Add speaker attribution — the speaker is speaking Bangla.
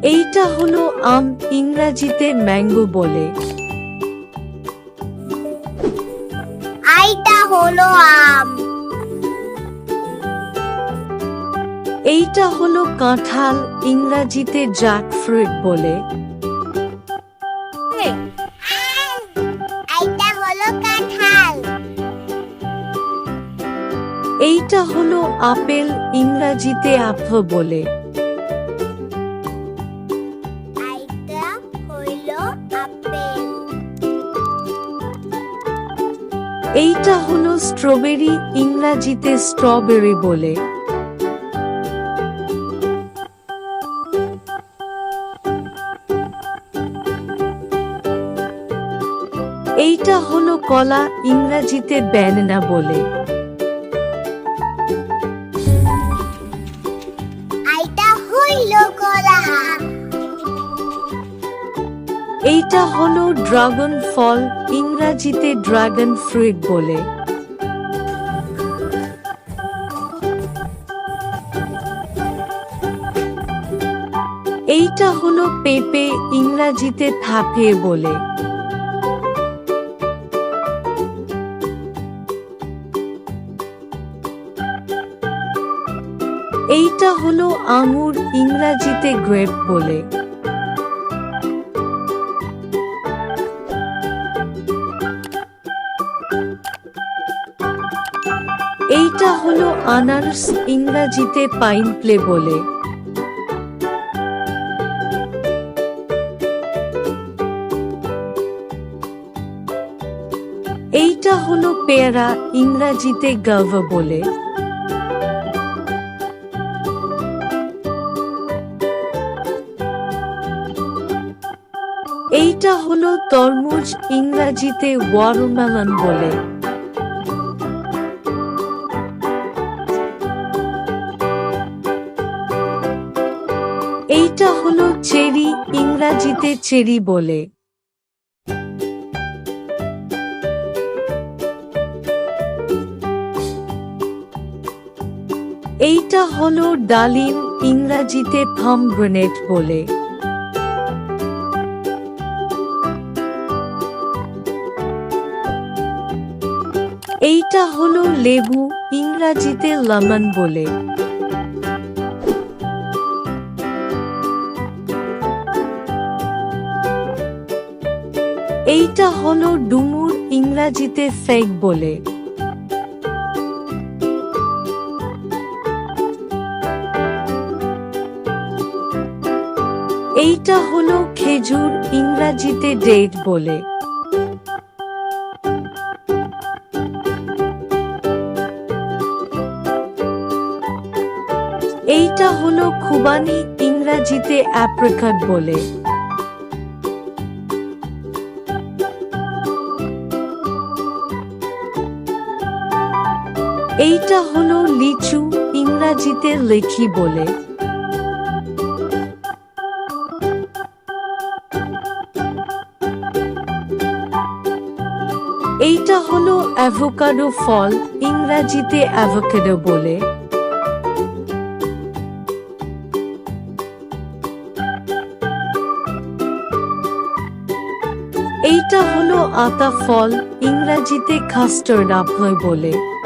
Speaker 1: এইটা হলো আম, ইংরাজিতে ম্যাঙ্গো বলে।
Speaker 2: এইটা হলো আম।
Speaker 1: এইটা হলো কাঁঠাল, ইংরাজিতে জ্যাকফ্রুট বলে।
Speaker 2: এইটা হলো কাঁঠাল।
Speaker 1: এইটা হলো আপেল, ইংরাজিতে অ্যাপল বলে।
Speaker 2: এইটা হলো আপেল।
Speaker 1: এইটা হলো স্ট্রবেরি, ইংরাজিতে স্ট্রবেরি বলে। এইটা হলো কলা, ইংরাজিতে ব্যানানা বলে।
Speaker 2: এইটা হলো কলা।
Speaker 1: এইটা হলো ড্রাগন ফল, ইংরাজিতে ড্রাগন ফ্রুট বলে। এইটা হলো পেঁপে, ইংরাজিতে পেঁপে বলে। এইটা হলো আঙুর, ইংরাজিতে গ্রেপ বলে। এইটা হলো আনারস, ইংরাজিতে পাইনঅ্যাপল বলে। এইটা হলো পেয়ারা, ইংরাজিতে গাভা বলে। এইটা হলো তরমুজ, ইংরাজিতে ওয়াটারমেলন বলে। এইটা হলো চেরি, ইংরাজিতে চেরি বলে। এইটা হলো ডালিম, ইংরাজিতে পমগ্রেনেট বলে। এইটা হলো লেবু, ইংরাজিতে লেমন বলে। এইটা হলো ডুমুর, ইংরাজিতে ফিগ বলে। এইটা হলো খেজুর, ইংরাজিতে ডেট বলে। এইটা হলো খুবানি, ইংরাজিতে অ্যাপ্রিকট বলে। এইটা হলো লিচু, ইংরাজিতে লিচি বলে। এইটা হলো অ্যাভোকাডো ফল, ইংরাজিতে অ্যাভোকাডো বলে। এইটা হলো আতা ফল, ইংরাজিতে কাস্টার্ড আপেল বলে।